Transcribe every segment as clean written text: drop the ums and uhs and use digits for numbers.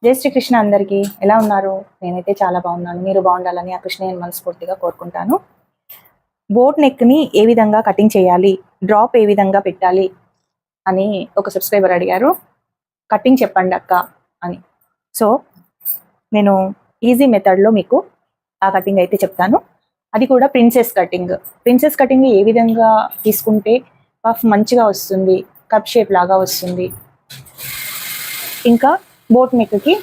జై శ్రీకృష్ణ అందరికీ ఎలా ఉన్నారు? నేనైతే చాలా బాగున్నాను. మీరు బాగుండాలని ఆ కృష్ణయ్యని మనస్ఫూర్తిగా కోరుకుంటాను. బోట్ నెక్ని ఏ విధంగా కటింగ్ చేయాలి, డ్రాప్ ఏ విధంగా పెట్టాలి అని ఒక సబ్స్క్రైబర్ అడిగారు. కటింగ్ చెప్పండి అక్క అని. సో నేను ఈజీ మెథడ్లో మీకు ఆ కటింగ్ అయితే చెప్తాను. అది కూడా ప్రిన్సెస్ కటింగ్. ప్రిన్సెస్ కటింగ్ ఏ విధంగా తీసుకుంటే పఫ్ మంచిగా వస్తుంది, కప్ షేప్ లాగా వస్తుంది, ఇంకా బోట్ నెక్కి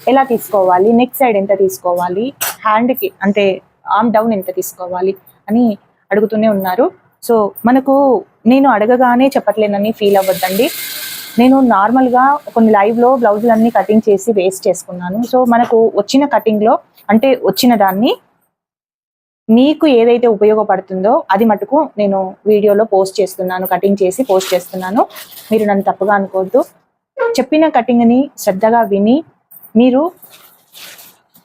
ఎలా తీసుకోవాలి, నెక్ సైడ్ ఎంత తీసుకోవాలి, హ్యాండ్కి అంటే ఆర్మ్ డౌన్ ఎంత తీసుకోవాలి అని అడుగుతూనే ఉన్నారు. సో మనకు నేను అడగగానే చెప్పట్లేనని ఫీల్ అవ్వద్దండి. నేను నార్మల్గా కొన్ని లైవ్లో బ్లౌజులన్నీ కటింగ్ చేసి వేస్ట్ చేసుకున్నాను. సో మనకు వచ్చిన కటింగ్లో అంటే వచ్చిన దాన్ని మీకు ఏదైతే ఉపయోగపడుతుందో అది మటుకు నేను వీడియోలో పోస్ట్ చేస్తున్నాను, కటింగ్ చేసి పోస్ట్ చేస్తున్నాను. మీరు నన్ను తప్పుగా అనుకోవద్దు. చెప్పిన కటింగ్ని శ్రద్ధగా విని మీరు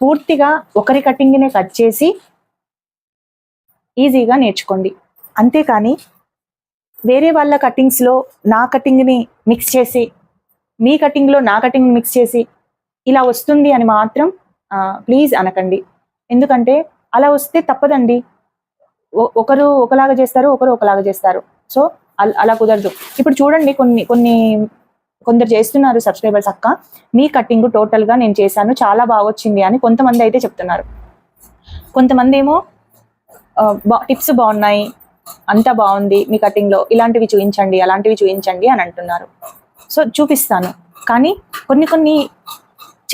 పూర్తిగా ఒకరి కటింగ్నే కట్ చేసి ఈజీగా నేర్చుకోండి. అంతేకాని వేరే వాళ్ళ కటింగ్స్లో నా కటింగ్ని మిక్స్ చేసి మీ కటింగ్లో నా కటింగ్ మిక్స్ చేసి ఇలా వస్తుంది అని మాత్రం ప్లీజ్ అనకండి. ఎందుకంటే అలా వస్తే తప్పదండి. ఒకరు ఒకలాగా చేస్తారు, ఒకరు ఒకలాగా చేస్తారు. సో అలా కుదరదు. ఇప్పుడు చూడండి, కొందరు చేస్తున్నారు సబ్స్క్రైబర్స్, అక్క మీ కటింగ్ టోటల్గా నేను చేశాను, చాలా బాగా వచ్చింది అని కొంతమంది అయితే చెప్తున్నారు. కొంతమంది ఏమో టిప్స్ బాగున్నాయి, అంతా బాగుంది మీ కటింగ్లో, ఇలాంటివి చూపించండి, అలాంటివి చూపించండి అని అంటున్నారు. సో చూపిస్తాను, కానీ కొన్ని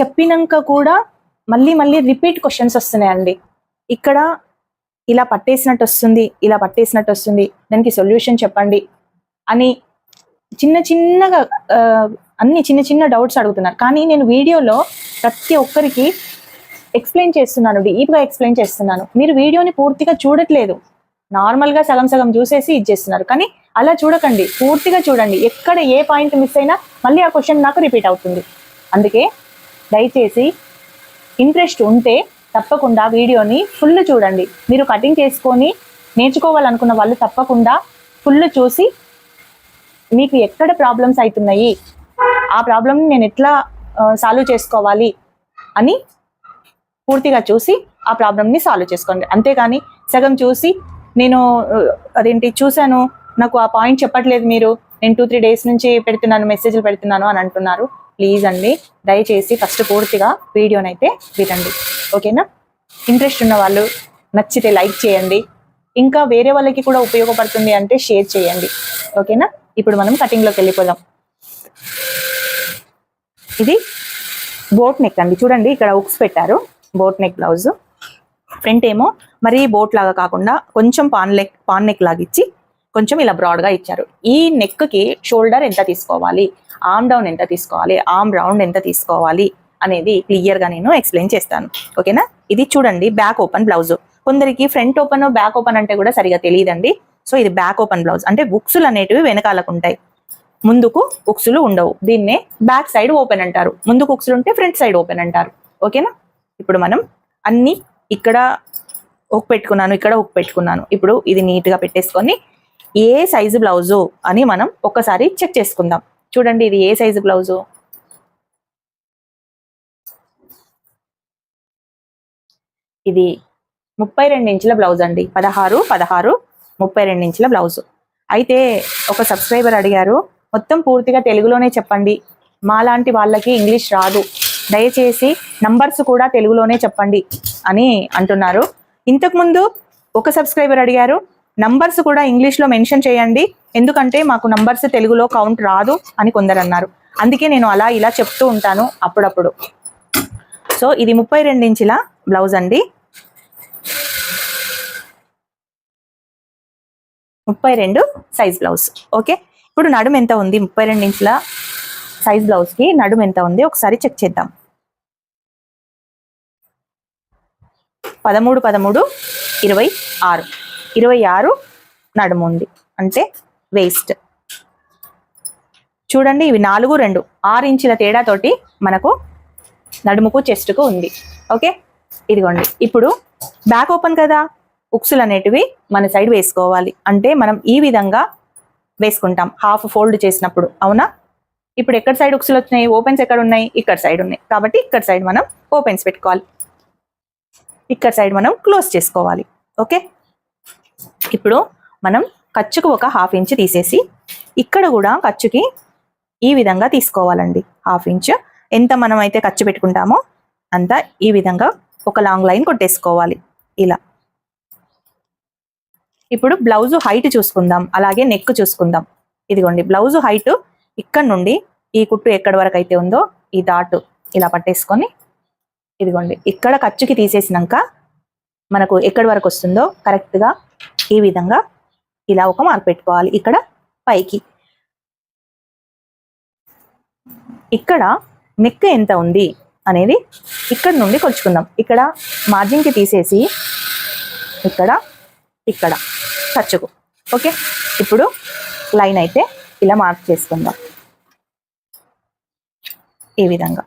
చెప్పినాక కూడా మళ్ళీ రిపీట్ క్వశ్చన్స్ వస్తున్నాయండి. ఇక్కడ ఇలా పట్టేసినట్టు వస్తుంది, ఇలా పట్టేసినట్టు వస్తుంది, దానికి సొల్యూషన్ చెప్పండి అని చిన్నగా అన్ని చిన్న డౌట్స్ అడుగుతున్నారు. కానీ నేను వీడియోలో ప్రతి ఒక్కరికి ఎక్స్ప్లెయిన్ చేస్తున్నాను, డీప్గా ఎక్స్ప్లెయిన్ చేస్తున్నాను. మీరు వీడియోని పూర్తిగా చూడట్లేదు, నార్మల్గా సగం చూసేసి ఇచ్చేస్తున్నారు. కానీ అలా చూడకండి, పూర్తిగా చూడండి. ఎక్కడ ఏ పాయింట్ మిస్ అయినా మళ్ళీ ఆ క్వశ్చన్ నాకు రిపీట్ అవుతుంది. అందుకే దయచేసి ఇంట్రెస్ట్ ఉంటే తప్పకుండా వీడియోని ఫుల్ చూడండి. మీరు కటింగ్ చేసుకొని నేర్చుకోవాలనుకున్న వాళ్ళు తప్పకుండా ఫుల్ చూసి మీకు ఎక్కడ ప్రాబ్లమ్స్ అవుతున్నాయి, ఆ ప్రాబ్లమ్ని నేను ఎట్లా సాల్వ్ చేసుకోవాలి అని పూర్తిగా చూసి ఆ ప్రాబ్లమ్ని సాల్వ్ చేసుకోండి. అంతేగాని సగం చూసి నేను చూశాను, నాకు ఆ పాయింట్ చెప్పట్లేదు, మీరు నేను 2-3 డేస్ నుంచి పెడుతున్నాను, మెసేజ్లు పెడుతున్నాను అని అంటున్నారు. ప్లీజ్ అండి, దయచేసి ఫస్ట్ పూర్తిగా వీడియోని అయితే వినండి, ఓకేనా? ఇంట్రెస్ట్ ఉన్న వాళ్ళు నచ్చితే లైక్ చేయండి, ఇంకా వేరే వాళ్ళకి కూడా ఉపయోగపడుతుంది అంటే షేర్ చేయండి, ఓకేనా? ఇప్పుడు మనం కటింగ్లోకి వెళ్ళిపోదాం. ఇది బోట్ నెక్ అండి. చూడండి, ఇక్కడ ఉక్స్ పెట్టారు. బోట్ నెక్ బ్లౌజ్ ఫ్రంట్ ఏమో మరీ బోట్ లాగా కాకుండా కొంచెం పాన్ నెక్ లాగా ఇచ్చి కొంచెం ఇలా బ్రాడ్గా ఇచ్చారు. ఈ నెక్కి షోల్డర్ ఎంత తీసుకోవాలి, ఆర్మ్ డౌన్ ఎంత తీసుకోవాలి, ఆర్మ్ రౌండ్ ఎంత తీసుకోవాలి అనేది క్లియర్గా నేను ఎక్స్ప్లెయిన్ చేస్తాను, ఓకేనా? ఇది చూడండి, బ్యాక్ ఓపెన్ బ్లౌజ్. కొందరికి ఫ్రంట్ ఓపెన్ బ్యాక్ ఓపెన్ అంటే కూడా సరిగా తెలియదండి. సో ఇది బ్యాక్ ఓపెన్ బ్లౌజ్ అంటే ఉక్సులు అనేటివి వెనకాలకు ఉంటాయి, ముందుకు ఉక్సులు ఉండవు. దీన్నే బ్యాక్ సైడ్ ఓపెన్ అంటారు. ముందుకు ఉక్సులు ఉంటే ఫ్రంట్ సైడ్ ఓపెన్ అంటారు, ఓకేనా? ఇప్పుడు మనం అన్ని ఇక్కడ ఉక్ పెట్టుకున్నాను, ఇక్కడ ఉక్ పెట్టుకున్నాను. ఇప్పుడు ఇది నీట్గా పెట్టేసుకొని ఏ సైజు బ్లౌజు అని మనం ఒక్కసారి చెక్ చేసుకుందాం. చూడండి, ఇది ఏ సైజు బ్లౌజు? ఇది 32 ఇంచుల బ్లౌజ్ అండి. 16, 32 ఇంచుల బ్లౌజు. అయితే ఒక సబ్స్క్రైబర్ అడిగారు, మొత్తం పూర్తిగా తెలుగులోనే చెప్పండి, మాలాంటి వాళ్ళకి ఇంగ్లీష్ రాదు, దయచేసి నంబర్స్ కూడా తెలుగులోనే చెప్పండి అని అంటున్నారు. ఇంతకుముందు ఒక సబ్స్క్రైబర్ అడిగారు, నంబర్స్ కూడా ఇంగ్లీష్లో మెన్షన్ చేయండి, ఎందుకంటే మాకు నంబర్స్ తెలుగులో కౌంట్ రాదు అని కొందరు అన్నారు. అందుకే నేను అలా ఇలా చెప్తూ ఉంటాను అప్పుడప్పుడు. సో ఇది 32 ఇంచుల బ్లౌజ్ అండి. 32 సైజ్ బ్లౌజ్, ఓకే? ఇప్పుడు నడుము ఎంత ఉంది? 32 ఇంచుల సైజ్ బ్లౌజ్కి నడుము ఎంత ఉంది ఒకసారి చెక్ చేద్దాం. 13, 26 నడుము ఉంది, అంటే వేస్ట్. చూడండి, ఇవి 4, 2, 6 ఇంచుల తేడాతోటి మనకు నడుముకు చెస్ట్కు ఉంది, ఓకే? ఇదిగోండి, ఇప్పుడు బ్యాక్ ఓపెన్ కదా, ఉక్సులు అనేటివి మన సైడ్ వేసుకోవాలి. అంటే మనం ఈ విధంగా వేసుకుంటాం హాఫ్ ఫోల్డ్ చేసినప్పుడు, అవునా? ఇప్పుడు ఎక్కడ సైడ్ ఉక్సులు వచ్చినాయి, ఓపెన్స్ ఎక్కడ ఉన్నాయి, ఇక్కడ సైడ్ ఉన్నాయి. కాబట్టి ఇక్కడ సైడ్ మనం ఓపెన్స్ పెట్టుకోవాలి, ఇక్కడ సైడ్ మనం క్లోజ్ చేసుకోవాలి. ఓకే, ఇప్పుడు మనం ఖర్చుకు ఒక 1/2 ఇంచ్ తీసేసి ఇక్కడ కూడా ఖర్చుకి ఈ విధంగా తీసుకోవాలండి. 1/2 ఇంచ్ ఎంత మనం అయితే ఖర్చు పెట్టుకుంటామో అంతా ఈ విధంగా ఒక లాంగ్ లైన్ కొట్టేసుకోవాలి ఇలా. ఇప్పుడు బ్లౌజ్ హైట్ చూసుకుందాం, అలాగే నెక్ చూసుకుందాం. ఇదిగోండి బ్లౌజ్ హైట్ ఇక్కడ నుండి ఈ కుట్టు ఎక్కడి వరకు అయితే ఉందో ఈ డాట్ ఇలా పట్టేసుకొని, ఇదిగోండి ఇక్కడ ఖర్చుకి తీసేసినాక మనకు ఎక్కడి వరకు వస్తుందో కరెక్ట్గా ఈ విధంగా ఇలా ఒక మార్క్ పెట్టుకోవాలి. ఇక్కడ పైకి ఇక్కడ నెక్ ఎంత ఉంది అనేది ఇక్కడ నుండి కొలుచుకుందాం. ఇక్కడ మార్జిన్కి తీసేసి ఇక్కడ ఇక్కడ ఖర్చుకు. ఓకే, ఇప్పుడు లైన్ అయితే ఇలా మార్క్ చేసుకుందాం ఈ విధంగా.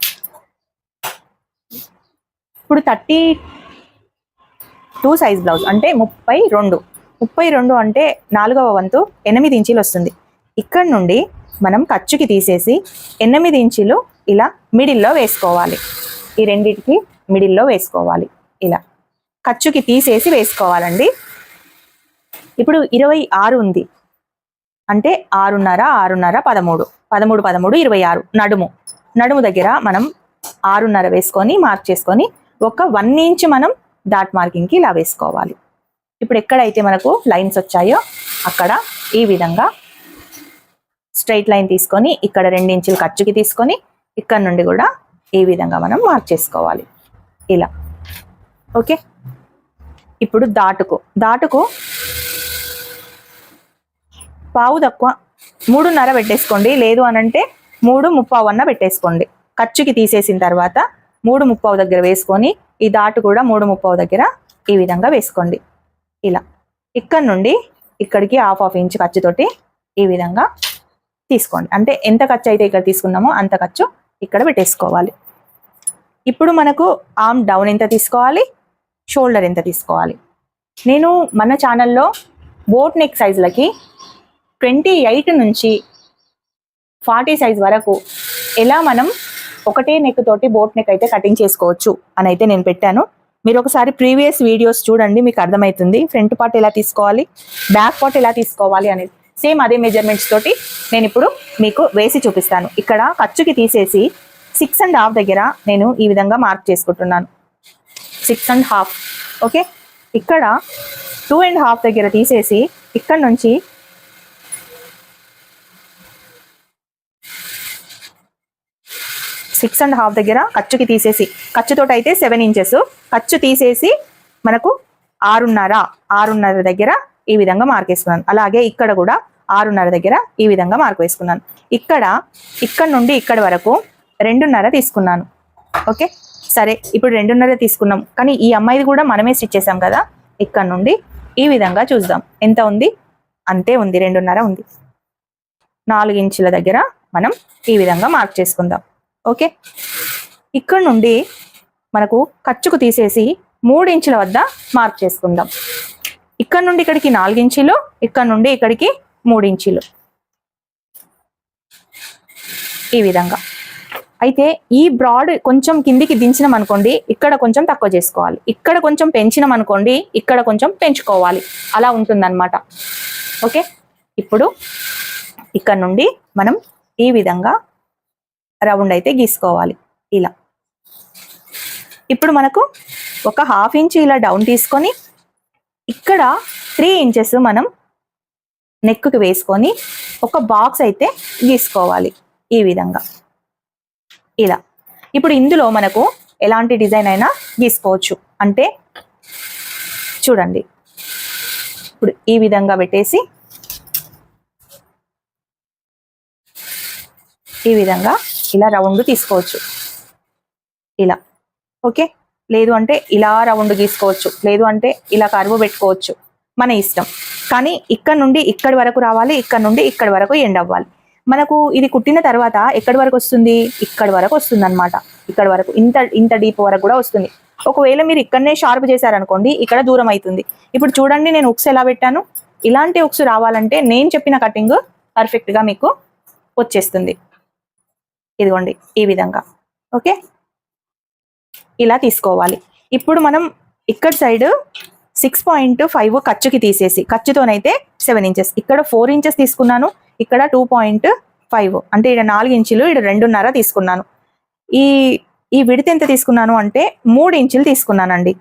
ఇప్పుడు 32 సైజ్ బ్లౌజ్ అంటే 32 అంటే 4వ వంతు 8 ఇంచీలు వస్తుంది. ఇక్కడ నుండి మనం ఖర్చుకి తీసేసి 8 ఇంచీలు ఇలా మిడిల్లో వేసుకోవాలి. ఈ రెండిటికి మిడిల్లో వేసుకోవాలి ఇలా ఖర్చుకి తీసేసి వేసుకోవాలండి. ఇప్పుడు 26 ఉంది అంటే 6.5 13 26 నడుము దగ్గర మనం 6.5 వేసుకొని మార్క్ చేసుకొని ఒక 1 ఇంచ్ మనం డాట్ మార్కింగ్కి ఇలా వేసుకోవాలి. ఇప్పుడు ఎక్కడైతే మనకు లైన్స్ వచ్చాయో అక్కడ ఈ విధంగా స్ట్రైట్ లైన్ తీసుకొని ఇక్కడ 2 ఇంచులు ఖర్చుకి తీసుకొని ఇక్కడ నుండి కూడా ఈ విధంగా మనం మార్క్ చేసుకోవాలి ఇలా. ఓకే, ఇప్పుడు దాటుకు పావు తక్కువ 3.5 పెట్టేసుకోండి, లేదు అనంటే 3.25 అన్న పెట్టేసుకోండి. ఖర్చుకి తీసేసిన తర్వాత 3.25 దగ్గర వేసుకొని ఈ దాటు కూడా 3.25 దగ్గర ఈ విధంగా వేసుకోండి ఇలా. ఇక్కడ నుండి ఇక్కడికి 1/2 ఇంచ్ ఖర్చుతోటి ఈ విధంగా తీసుకోండి. అంటే ఎంత ఖర్చు అయితే ఇక్కడ తీసుకున్నామో అంత ఖర్చు ఇక్కడ పెట్టేసుకోవాలి. ఇప్పుడు మనకు ఆర్మ్ డౌన్ ఎంత తీసుకోవాలి, షోల్డర్ ఎంత తీసుకోవాలి. నేను మన ఛానల్లో బోట్ నెక్ సైజులకి 28 నుంచి 40 సైజ్ వరకు ఎలా మనం ఒకటే నెక్ తోటి బోట్ నెక్ అయితే కటింగ్ చేసుకోవచ్చు అని అయితే నేను పెట్టాను. మీరు ఒకసారి ప్రీవియస్ వీడియోస్ చూడండి, మీకు అర్థమవుతుంది. ఫ్రంట్ పార్ట్ ఎలా తీసుకోవాలి, బ్యాక్ పార్ట్ ఎలా తీసుకోవాలి అనేది సేమ్ అదే మెజర్మెంట్స్ తోటి నేను ఇప్పుడు మీకు వేసి చూపిస్తాను. ఇక్కడ ఖర్చుకి తీసేసి 6.5 దగ్గర నేను ఈ విధంగా మార్క్ చేసుకుంటున్నాను 6.5. ఓకే, ఇక్కడ 2.5 దగ్గర తీసేసి ఇక్కడ నుంచి 6.5 దగ్గర ఖర్చుకి తీసేసి, ఖర్చుతోటి అయితే 7 ఇంచెస్, ఖర్చు తీసేసి మనకు 6.5 దగ్గర ఈ విధంగా మార్క్ వేసుకున్నాను. అలాగే ఇక్కడ కూడా 6.5 దగ్గర ఈ విధంగా మార్క్ వేసుకున్నాను. ఇక్కడ నుండి ఇక్కడ వరకు 2.5 తీసుకున్నాను. ఓకే, సరే ఇప్పుడు 2.5 తీసుకున్నాం, కానీ ఈ అమ్మాయిది కూడా మనమే స్టిచ్ చేసాం కదా. ఇక్కడ నుండి ఈ విధంగా చూద్దాం ఎంత ఉంది, అంతే ఉంది, 2.5 ఉంది. 4 ఇంచుల దగ్గర మనం ఈ విధంగా మార్క్ చేసుకుందాం. ఓకే, ఇక్కడ నుండి మనకు ఖర్చుకు తీసేసి 3 ఇంచుల వద్ద మార్క్ చేసుకుందాం. ఇక్కడ నుండి ఇక్కడికి 4 ఇంచులు, ఇక్కడ నుండి ఇక్కడికి 3 ఇంచులు ఈ విధంగా. అయితే ఈ బ్రాడ్ కొంచెం కిందికి దించినాం అనుకోండి, ఇక్కడ కొంచెం తక్కువ చేసుకోవాలి, ఇక్కడ కొంచెం పెంచినాం అనుకోండి, ఇక్కడ కొంచెం పెంచుకోవాలి, అలా ఉంటుందన్నమాట. ఓకే, ఇప్పుడు ఇక్కడ నుండి మనం ఈ విధంగా రౌండ్ అయితే గీసుకోవాలి ఇలా. ఇప్పుడు మనకు ఒక 1/2 ఇంచ్ ఇలా డౌన్ తీసుకొని ఇక్కడ 3 ఇంచెస్ మనం నెక్కి వేసుకొని ఒక బాక్స్ అయితే గీసుకోవాలి ఈ విధంగా ఇలా. ఇప్పుడు ఇందులో మనకు ఎలాంటి డిజైన్ అయినా గీసుకోవచ్చు. అంటే చూడండి, ఇప్పుడు ఈ విధంగా పెట్టేసి ఈ విధంగా ఇలా రౌండ్ తీసుకోవచ్చు ఇలా. ఓకే, లేదు అంటే ఇలా రౌండ్ గీసుకోవచ్చు, లేదు అంటే ఇలా కర్వ్ పెట్టుకోవచ్చు, మన ఇష్టం. కానీ ఇక్కడ నుండి ఇక్కడి వరకు రావాలి, ఇక్కడ నుండి ఇక్కడి వరకు ఎండ్ అవ్వాలి. మనకు ఇది కుట్టిన తర్వాత ఎక్కడి వరకు వస్తుంది, ఇక్కడి వరకు వస్తుంది అనమాట. ఇక్కడ వరకు ఇంత డీప్ వరకు కూడా వస్తుంది. ఒకవేళ మీరు ఇక్కడనే షార్ప్ చేశారనుకోండి, ఇక్కడ దూరం అవుతుంది. ఇప్పుడు చూడండి నేను ఉక్స్ ఎలా పెట్టాను. ఇలాంటి ఉక్స్ రావాలంటే నేను చెప్పిన కటింగ్ పర్ఫెక్ట్గా మీకు వచ్చేస్తుంది. ఇదిగోండి ఈ విధంగా. ఓకే, ఇలా తీసుకోవాలి. ఇప్పుడు మనం ఇక్కడ సైడ్ 6.5 ఖర్చుకి తీసేసి, ఖర్చుతోనైతే 7 ఇంచెస్, ఇక్కడ 4 ఇంచెస్ తీసుకున్నాను, ఇక్కడ 2.5 అంటే ఇక్కడ 4 ఇంచులు, ఇక్కడ 2.5 తీసుకున్నాను. ఈ ఈ విడత ఎంత తీసుకున్నాను అంటే 3 ఇంచులు తీసుకున్నానండి.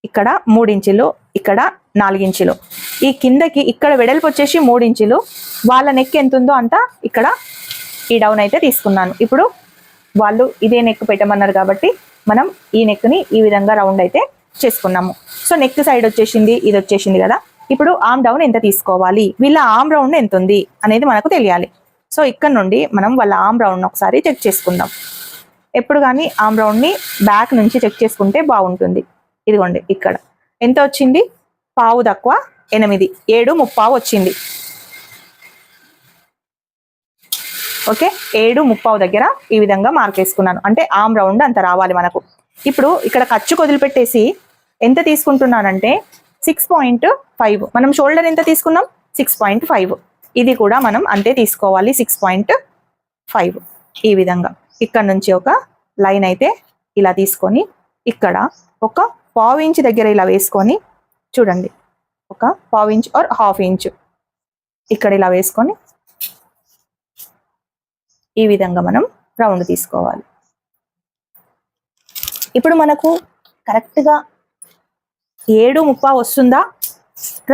ఇక్కడ 3 ఇంచులు, ఇక్కడ 4 ఇంచులు. ఈ కిందకి ఇక్కడ వెడల్పు వచ్చేసి 3 ఇంచులు, వాళ్ళ నెక్ ఎంత ఉందో అంత ఇక్కడ ఈ డౌన్ అయితే తీసుకున్నాను. ఇప్పుడు వాళ్ళు ఇదే నెక్ పెట్టమన్నారు కాబట్టి మనం ఈ నెక్ని ఈ విధంగా రౌండ్ అయితే చేసుకున్నాము. సో నెక్ సైడ్ వచ్చేసింది, ఇది వచ్చేసింది కదా. ఇప్పుడు ఆర్మ్ డౌన్ ఎంత తీసుకోవాలి, వీళ్ళ ఆర్మ్ రౌండ్ ఎంత ఉంది అనేది మనకు తెలియాలి. సో ఇక్కడ నుండి మనం వాళ్ళ ఆర్మ్ రౌండ్ ఒకసారి చెక్ చేసుకుందాం. ఎప్పుడు కానీ ఆర్మ్ రౌండ్ని బ్యాక్ నుంచి చెక్ చేసుకుంటే బాగుంటుంది. ఇదిగోండి ఇక్కడ ఎంత వచ్చింది, పావు తక్కువ 8, 7.35 వచ్చింది. ఓకే, 7.35 దగ్గర ఈ విధంగా మార్క్ వేసుకున్నాను. అంటే ఆర్మ్ రౌండ్ అంత రావాలి మనకు. ఇప్పుడు ఇక్కడ ఖర్చు వదిలిపెట్టేసి ఎంత తీసుకుంటున్నానంటే 6.5. మనం షోల్డర్ ఎంత తీసుకున్నాం, 6.5. ఇది కూడా మనం అంతే తీసుకోవాలి, 6.5. ఈ విధంగా ఇక్కడ నుంచి ఒక లైన్ అయితే ఇలా తీసుకొని ఇక్కడ ఒక పావు ఇంచ్ దగ్గర ఇలా వేసుకొని చూడండి, ఒక పావు ఇంచ్ ఆర్ హాఫ్ ఇంచ్ ఇక్కడ ఇలా వేసుకొని ఈ విధంగా మనం రౌండ్ తీసుకోవాలి. ఇప్పుడు మనకు కరెక్ట్గా 7.35 వస్తుందా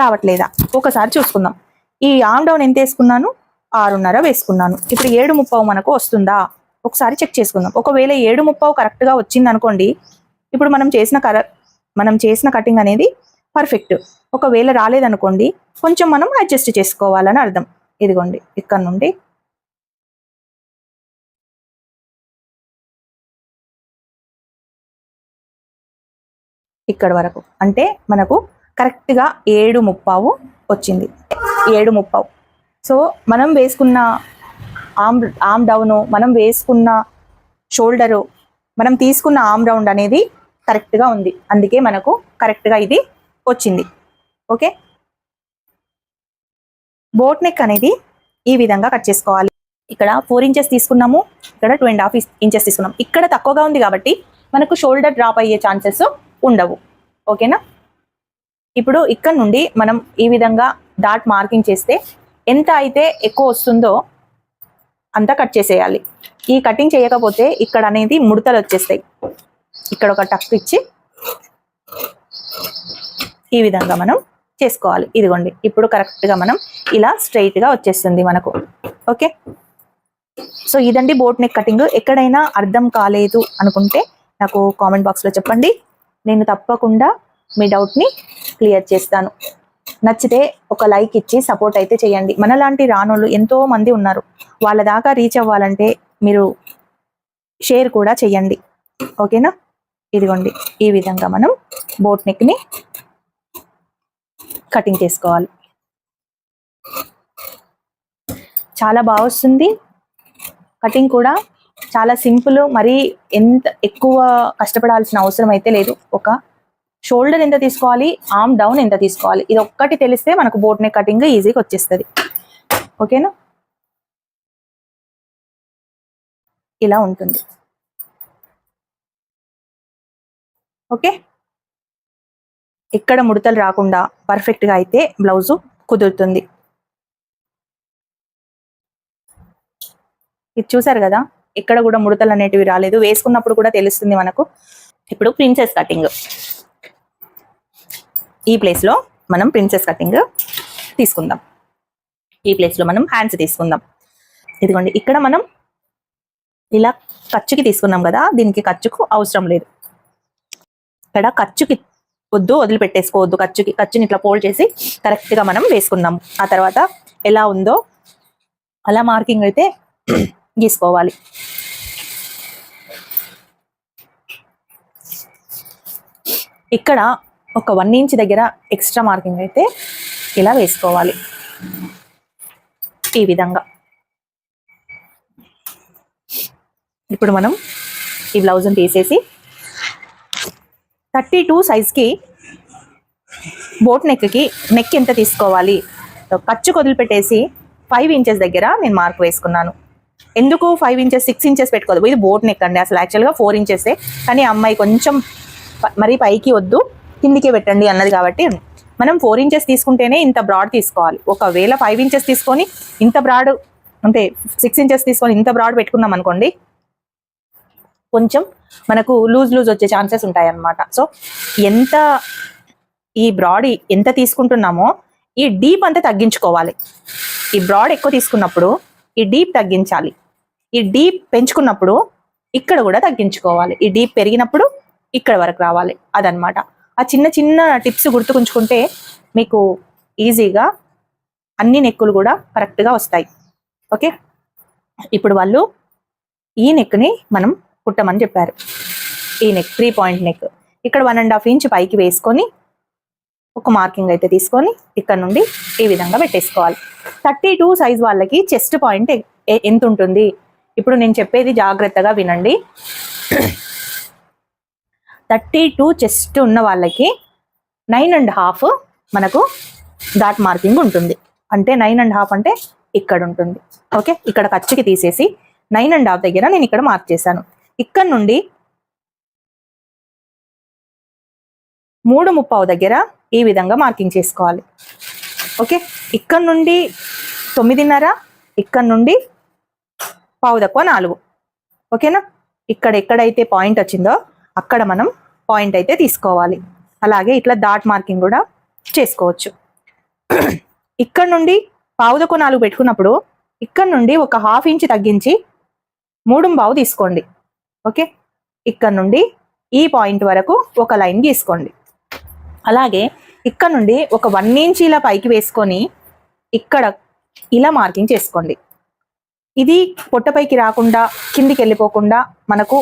రావట్లేదా ఒకసారి చూసుకుందాం. ఈ ఆర్మ్ డౌన్ ఎంత వేసుకున్నాను, 6.5 వేసుకున్నాను. ఇప్పుడు 7.35 మనకు వస్తుందా ఒకసారి చెక్ చేసుకుందాం. ఒకవేళ 7.35 కరెక్ట్గా వచ్చింది అనుకోండి, ఇప్పుడు మనం చేసిన కటింగ్ అనేది పర్ఫెక్ట్. ఒకవేళ రాలేదనుకోండి, కొంచెం మనం అడ్జస్ట్ చేసుకోవాలని అర్థం. ఇదిగోండి ఇక్కడ నుండి ఇక్కడ వరకు, అంటే మనకు కరెక్ట్గా 7.35 వచ్చింది, 7.35. సో మనం వేసుకున్న ఆర్మ్ డౌను, మనం వేసుకున్న షోల్డరు, మనం తీసుకున్న ఆర్మ్ రౌండ్ అనేది కరెక్ట్గా ఉంది. అందుకే మనకు కరెక్ట్గా ఇది వచ్చింది. ఓకే, బోట్ నెక్ అనేది ఈ విధంగా కట్ చేసుకోవాలి. ఇక్కడ 4 ఇంచెస్ తీసుకున్నాము, ఇక్కడ 2.5 ఇంచెస్ తీసుకున్నాం. ఇక్కడ తక్కువగా ఉంది కాబట్టి మనకు షోల్డర్ డ్రాప్ అయ్యే ఛాన్సెస్ ఉండవు. ఓకేనా, ఇప్పుడు ఇక్కడ నుండి మనం ఈ విధంగా డాట్ మార్కింగ్ చేస్తే ఎంత అయితే ఎక్కువ వస్తుందో అంతా కట్ చేసేయాలి. ఈ కటింగ్ చేయకపోతే ఇక్కడ అనేది ముడతలు వచ్చేస్తాయి. ఇక్కడ ఒక టక్ ఇచ్చి ఈ విధంగా మనం చేసుకోవాలి. ఇదిగోండి ఇప్పుడు కరెక్ట్గా మనం ఇలా స్ట్రైట్గా వచ్చేస్తుంది మనకు. ఓకే, సో ఇదండి బోట్ నెక్ కటింగ్. ఎక్కడైనా అర్థం కాలేదు అనుకుంటే నాకు కామెంట్ బాక్స్లో చెప్పండి, నేను తప్పకుండా మీ డౌట్ని క్లియర్ చేస్తాను. నచ్చితే ఒక లైక్ ఇచ్చి సపోర్ట్ అయితే చేయండి. మనలాంటి రానోళ్ళు ఎంతో మంది ఉన్నారు, వాళ్ళ దాకా రీచ్ అవ్వాలంటే మీరు షేర్ కూడా చేయండి. ఓకేనా, ఇదిగోండి ఈ విధంగా మనం బోట్ నెక్ని కటింగ్ చేసుకోవాలి. చాలా బాగా వస్తుంది కటింగ్ కూడా, చాలా సింపుల్. మరి ఎంత ఎక్కువ కష్టపడాల్సిన అవసరం అయితే లేదు. ఒక షోల్డర్ ఎంత తీసుకోవాలి, ఆర్మ్ డౌన్ ఎంత తీసుకోవాలి, ఇది ఒక్కటి తెలిస్తే మనకు బోట్ నెక్ కటింగ్ ఈజీగా వచ్చేస్తుంది. ఓకేనా, ఇలా ఉంటుంది. ఓకే, ఇక్కడ ముడతలు రాకుండా పర్ఫెక్ట్గా అయితే బ్లౌజు కుదురుతుంది. ఇది చూసారు కదా, ఎక్కడ కూడా ముడతలు అనేటివి రాలేదు. వేసుకున్నప్పుడు కూడా తెలుస్తుంది మనకు. ఇప్పుడు ప్రిన్సెస్ కటింగ్, ఈ ప్లేస్లో మనం ప్రిన్సెస్ కటింగ్ తీసుకుందాం. ఈ ప్లేస్లో మనం హ్యాండ్స్ తీసుకుందాం. ఇదిగోండి ఇక్కడ మనం ఇలా ఖర్చుకి తీసుకున్నాం కదా, దీనికి ఖర్చుకు అవసరం లేదు. ఇక్కడ ఖర్చుకి వద్దు, వదిలిపెట్టేసుకోవద్దు. ఖర్చుని ఇట్లా ఫోల్డ్ చేసి కరెక్ట్గా మనం వేసుకున్నాము. ఆ తర్వాత ఎలా ఉందో అలా మార్కింగ్ అయితే గీసుకోవాలి. ఇక్కడ ఒక 1 ఇంచ్ దగ్గర ఎక్స్ట్రా మార్కింగ్ అయితే ఇలా వేసుకోవాలి. ఈ విధంగా ఇప్పుడు మనం ఈ బ్లౌజ్ని తీసేసి 32 సైజ్కి బోట్ నెక్కి నెక్ ఎంత తీసుకోవాలి, ఖర్చు వదిలిపెట్టేసి 5 ఇంచెస్ దగ్గర నేను మార్క్ వేసుకున్నాను. ఎందుకు 5 ఇంచెస్ 6 ఇంచెస్ పెట్టుకోదు, ఇది బోట్ నెక్ అండి, అసలు యాక్చువల్గా 4 ఇంచెసే. కానీ అమ్మాయి కొంచెం మరి పైకి వద్దు కిందికే పెట్టండి అన్నది కాబట్టి మనం 4 ఇంచెస్ తీసుకుంటేనే ఇంత బ్రాడ్ తీసుకోవాలి. ఒకవేళ 5 ఇంచెస్ తీసుకొని ఇంత బ్రాడ్ అంటే 6 ఇంచెస్ తీసుకొని ఇంత బ్రాడ్ పెట్టుకున్నాం అనుకోండి, కొంచెం మనకు లూజ్ వచ్చే ఛాన్సెస్ ఉంటాయి అన్నమాట. సో ఎంత ఈ బ్రాడ్ ఎంత తీసుకుంటున్నామో ఈ డీప్ అంతా తగ్గించుకోవాలి. ఈ బ్రాడ్ ఎక్కువ తీసుకున్నప్పుడు ఈ డీప్ తగ్గించాలి, ఈ డీప్ పెంచుకున్నప్పుడు ఇక్కడ కూడా తగ్గించుకోవాలి. ఈ డీప్ పెరిగినప్పుడు ఇక్కడ వరకు రావాలి, అదనమాట. ఆ చిన్న చిన్న టిప్స్ గుర్తుకుంచుకుంటే మీకు ఈజీగా అన్ని నెక్కులు కూడా కరెక్ట్గా వస్తాయి. ఓకే, ఇప్పుడు వాళ్ళు ఈ నెక్ని మనం కుట్టమని చెప్పారు. ఈ నెక్ 3 పాయింట్ నెక్ ఇక్కడ 1.5 ఇంచ్ పైకి వేసుకొని ఒక మార్కింగ్ అయితే తీసుకొని ఇక్కడ నుండి ఈ విధంగా పెట్టేసుకోవాలి. 32 సైజ్ వాళ్ళకి చెస్ట్ పాయింట్ ఎంత ఉంటుంది, ఇప్పుడు నేను చెప్పేది జాగ్రత్తగా వినండి. 32 చెస్ట్ ఉన్న వాళ్ళకి 9.5 మనకు డాట్ మార్కింగ్ ఉంటుంది. అంటే 9.5 అంటే ఇక్కడ ఉంటుంది. ఓకే, ఇక్కడ ఖర్చుకి తీసేసి 9.5 దగ్గర నేను ఇక్కడ మార్క్ చేశాను. ఇక్కడ నుండి 3.5 దగ్గర ఈ విధంగా మార్కింగ్ చేసుకోవాలి. ఓకే, ఇక్కడ నుండి 9.5, ఇక్కడ నుండి 3:15 ఓకేనా. ఇక్కడ ఎక్కడైతే పాయింట్ వచ్చిందో అక్కడ మనం పాయింట్ అయితే తీసుకోవాలి. అలాగే ఇట్లా డాట్ మార్కింగ్ కూడా చేసుకోవచ్చు. ఇక్కడ నుండి 3:15 పెట్టుకున్నప్పుడు ఇక్కడ నుండి ఒక 1/2 ఇంచ్ తగ్గించి 3.5 తీసుకోండి. ఓకే, ఇక్కడ నుండి ఈ పాయింట్ వరకు ఒక లైన్ గీసుకోండి. అలాగే ఇక్కడ నుండి ఒక 1 ఇంచ్ ఇలా పైకి వేసుకొని ఇక్కడ ఇలా మార్కింగ్ చేసుకోండి. ఇది పొట్టపైకి రాకుండా కిందికి వెళ్ళిపోకుండా మనకు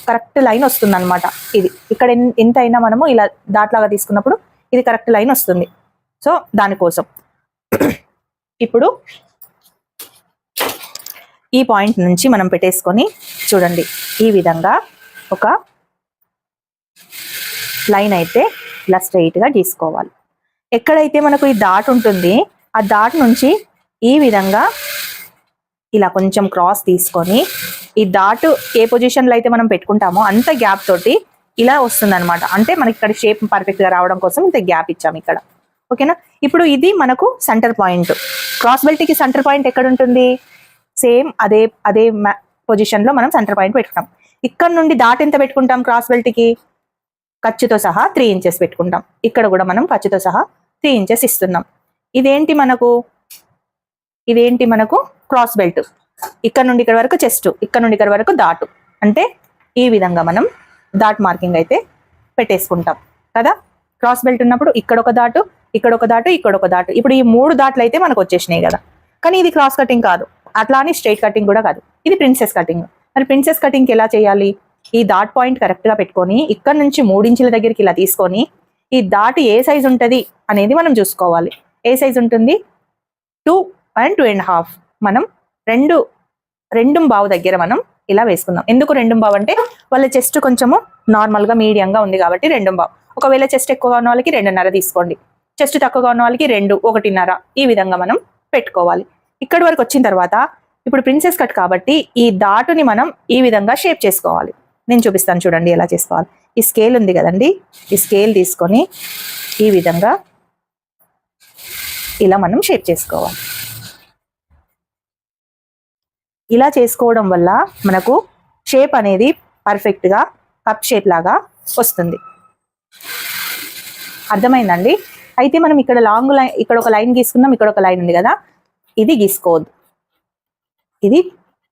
కరెక్ట్ లైన్ వస్తుంది అనమాట. ఇది ఇక్కడ ఎంత అయినా మనము ఇలా దాట్లాగా తీసుకున్నప్పుడు ఇది కరెక్ట్ లైన్ వస్తుంది. సో దానికోసం ఇప్పుడు ఈ పాయింట్ నుంచి మనం పెట్టేసుకొని చూడండి, ఈ విధంగా ఒక లైన్ అయితే ఇలా స్ట్రైట్గా గీసుకోవాలి. ఎక్కడైతే మనకు ఈ డాట్ ఉంటుంది ఆ డాట్ నుంచి ఈ విధంగా ఇలా కొంచెం క్రాస్ తీసుకొని ఈ డాట్ ఏ పొజిషన్లో అయితే మనం పెట్టుకుంటామో అంత గ్యాప్ తోటి ఇలా వస్తుంది అనమాట. అంటే మనకి ఇక్కడ షేప్ పర్ఫెక్ట్గా రావడం కోసం ఇంత గ్యాప్ ఇచ్చాము ఇక్కడ. ఓకేనా, ఇప్పుడు ఇది మనకు సెంటర్ పాయింట్. క్రాస్ బెల్ట్కి సెంటర్ పాయింట్ ఎక్కడ ఉంటుంది, సేమ్ అదే పొజిషన్లో మనం సెంటర్ పాయింట్ పెట్టుకుంటాం. ఇక్కడ నుండి డాట్ ఎంత పెట్టుకుంటాం క్రాస్ బెల్ట్కి, ఖర్చుతో సహా 3 ఇంచెస్ పెట్టుకుంటాం. ఇక్కడ కూడా మనం ఖర్చుతో సహా 3 ఇంచెస్ ఇస్తున్నాం. ఇదేంటి మనకు క్రాస్ బెల్ట్. ఇక్కడ నుండి ఇక్కడ వరకు చెస్ట్, ఇక్కడ నుండి ఇక్కడ వరకు డాట్. అంటే ఈ విధంగా మనం డాట్ మార్కింగ్ అయితే పెట్టేసుకుంటాం కదా. క్రాస్ బెల్ట్ ఉన్నప్పుడు ఇక్కడ ఒక డాటు, ఇక్కడ ఒక డాటు, ఇక్కడ ఒక డాటు. ఇప్పుడు ఈ 3 డాట్లు అయితే మనకు వచ్చేసినాయి కదా. కానీ ఇది క్రాస్ కటింగ్ కాదు, అట్లా అని స్ట్రైట్ కటింగ్ కూడా కాదు, ఇది ప్రిన్సెస్ కటింగ్. మరి ప్రిన్సెస్ కటింగ్కి ఎలా చేయాలి, ఈ డాట్ పాయింట్ కరెక్ట్గా పెట్టుకొని ఇక్కడ నుంచి 3 ఇంచుల దగ్గరికి ఇలా తీసుకొని ఈ డాట్ ఏ సైజ్ ఉంటుంది అనేది మనం చూసుకోవాలి. ఏ సైజ్ ఉంటుంది, 2 and 2.5. మనం 2.5 దగ్గర మనం ఇలా వేసుకుందాం. ఎందుకు 2.5 అంటే వాళ్ళ చెస్ట్ కొంచెము నార్మల్గా మీడియంగా ఉంది కాబట్టి 2.5. ఒకవేళ చెస్ట్ ఎక్కువగా ఉన్న వాళ్ళకి 2.5 తీసుకోండి, చెస్ట్ తక్కువగా ఉన్న వాళ్ళకి 2, 1.5 ఈ విధంగా మనం పెట్టుకోవాలి. ఇక్కడి వరకు వచ్చిన తర్వాత ఇప్పుడు ప్రిన్సెస్ కట్ కాబట్టి ఈ డాటుని మనం ఈ విధంగా షేప్ చేసుకోవాలి. నేను చూపిస్తాను చూడండి ఎలా చేసుకోవాలి. ఈ స్కేల్ ఉంది కదండి, ఈ స్కేల్ తీసుకొని ఈ విధంగా ఇలా మనం షేప్ చేసుకోవాలి. ఇలా చేసుకోవడం వల్ల మనకు షేప్ అనేది పర్ఫెక్ట్గా కప్ షేప్ లాగా వస్తుంది. అర్థమైందండి. అయితే మనం ఇక్కడ లాంగ్ లైన్, ఇక్కడ ఒక లైన్ గీసుకున్నాం, ఇక్కడ ఒక లైన్ ఉంది కదా, ఇది గీసుకోవద్దు, ఇది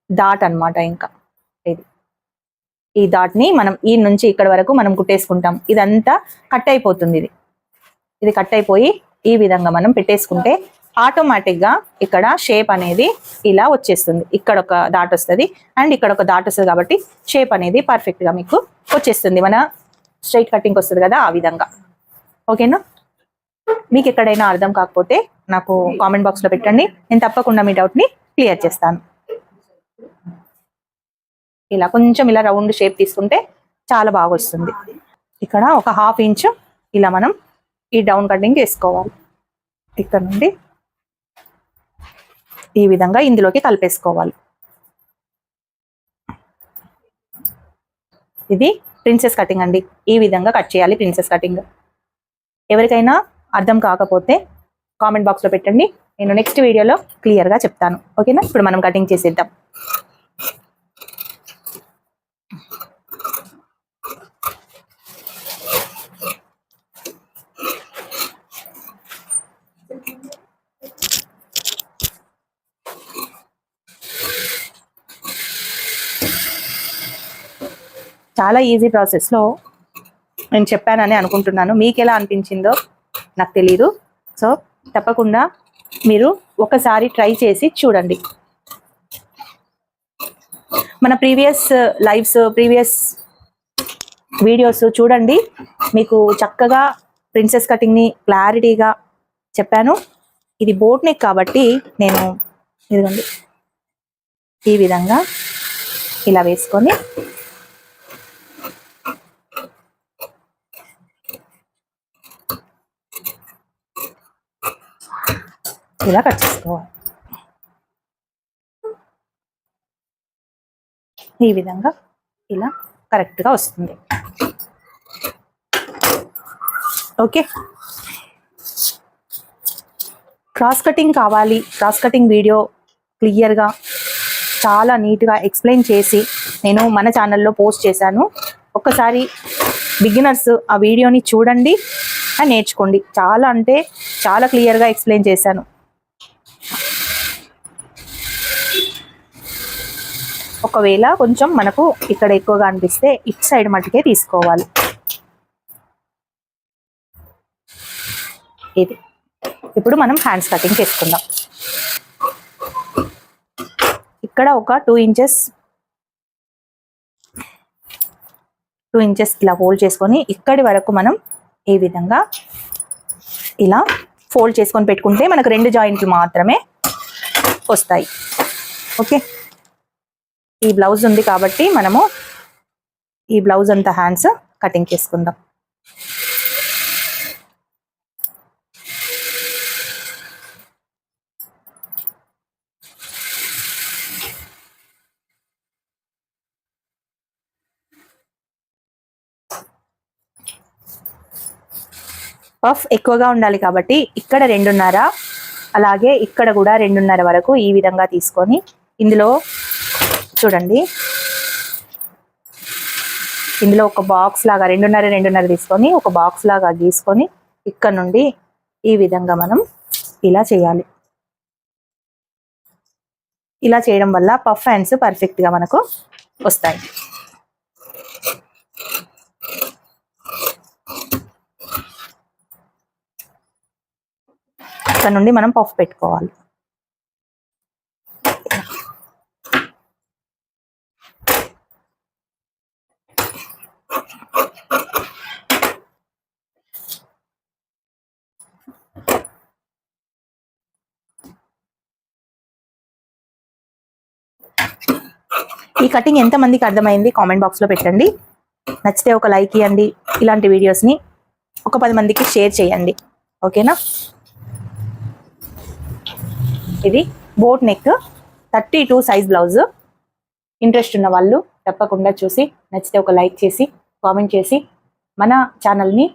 డాట్ అన్నమాట. ఇంకా ఈ డాట్ని మనం ఈ నుంచి ఇక్కడ వరకు మనం కుట్టేసుకుంటాం. ఇదంతా కట్ అయిపోతుంది, ఇది కట్ అయిపోయి ఈ విధంగా మనం పెట్టేసుకుంటే ఆటోమేటిక్గా ఇక్కడ షేప్ అనేది ఇలా వచ్చేస్తుంది. ఇక్కడ ఒక డాట్ వస్తుంది అండ్ ఇక్కడ ఒక డాట్ వస్తుంది కాబట్టి షేప్ అనేది పర్ఫెక్ట్గా మీకు వచ్చేస్తుంది. మన స్ట్రైట్ కటింగ్ వస్తుంది కదా, ఆ విధంగా. ఓకేనా, మీకు ఎక్కడైనా అర్థం కాకపోతే నాకు కామెంట్ బాక్స్లో పెట్టండి, నేను తప్పకుండా మీ డౌట్ని క్లియర్ చేస్తాను. ఇలా కొంచెం ఇలా రౌండ్ షేప్ తీసుకుంటే చాలా బాగా వస్తుంది. ఇక్కడ ఒక 1/2 ఇంచ్ ఇలా మనం ఈ డౌన్ కటింగ్ వేసుకోవాలి. ఇక్కడ నుండి ఈ విధంగా ఇందులోకి కలిపేసుకోవాలి. ఇది ప్రిన్సెస్ కటింగ్ అండి. ఈ విధంగా కట్ చేయాలి ప్రిన్సెస్ కటింగ్. ఎవరికైనా అర్థం కాకపోతే కామెంట్ బాక్స్లో పెట్టండి, నేను నెక్స్ట్ వీడియోలో క్లియర్గా చెప్తాను. ఓకేనా? ఇప్పుడు మనం కటింగ్ చేసేద్దాం. చాలా ఈజీ ప్రాసెస్లో నేను చెప్పానని అనుకుంటున్నాను. మీకు ఎలా అనిపించిందో నాకు తెలీదు. సో తప్పకుండా మీరు ఒకసారి ట్రై చేసి చూడండి. మన ప్రీవియస్ లైవ్స్, ప్రీవియస్ వీడియోస్ చూడండి, మీకు చక్కగా ప్రిన్సెస్ కటింగ్ని క్లారిటీగా చెప్పాను. ఇది బోట్ నెక్ కాబట్టి నేను ఇదిగోండి ఈ విధంగా ఇలా వేసుకొని ఇలా కట్ చేసుకోవాలి. ఈ విధంగా ఇలా కరెక్ట్గా వస్తుంది. ఓకే, క్రాస్ కటింగ్ కావాలి, క్రాస్ కటింగ్ వీడియో క్లియర్గా చాలా నీట్గా ఎక్స్ప్లెయిన్ చేసి నేను మన ఛానల్లో పోస్ట్ చేశాను. ఒక్కసారి బిగినర్స్ ఆ వీడియోని చూడండి అని నేర్చుకోండి. చాలా అంటే చాలా క్లియర్గా ఎక్స్ప్లెయిన్ చేశాను. ఒకవేళ కొంచెం మనకు ఇక్కడ ఎక్కువగా అనిపిస్తే ఇటు సైడ్ మటుకే తీసుకోవాలి. ఇది ఇప్పుడు మనం హ్యాండ్స్ కటింగ్ చేసుకుందాం. ఇక్కడ ఒక 2 ఇంచెస్ ఇలా ఫోల్డ్ చేసుకొని ఇక్కడి వరకు మనం ఈ విధంగా ఇలా ఫోల్డ్ చేసుకొని పెట్టుకుంటే మనకు 2 జాయింట్లు మాత్రమే వస్తాయి. ఓకే, ఈ బ్లౌజ్ ఉంది కాబట్టి మనము ఈ బ్లౌజ్ అంతా హ్యాండ్స్ కటింగ్ చేసుకుందాం. పఫ్ ఎక్కువగా ఉండాలి కాబట్టి ఇక్కడ 2.5, అలాగే ఇక్కడ కూడా 2.5 వరకు ఈ విధంగా తీసుకొని ఇందులో చూడండి, ఇందులో ఒక బాక్స్ లాగా 2.5 తీసుకొని ఒక బాక్స్ లాగా గీసుకొని ఇక్కడ నుండి ఈ విధంగా మనం ఇలా చేయాలి. ఇలా చేయడం వల్ల పఫ్ హ్యాండ్స్ పర్ఫెక్ట్గా మనకు వస్తాయి. ఇక్కడ నుండి మనం పఫ్ పెట్టుకోవాలి. ఈ కటింగ్ ఎంతమందికి అర్థమైంది కామెంట్ బాక్స్లో పెట్టండి. నచ్చితే ఒక లైక్ ఇవ్వండి. ఇలాంటి వీడియోస్ని ఒక 10 మందికి షేర్ చేయండి. ఓకేనా? ఇది boat neck 32 size blouse. Interest ఉన్న వాళ్ళు తప్పకుండా చూసి నచ్చితే ఒక లైక్ చేసి కామెంట్ చేసి మన ఛానల్ని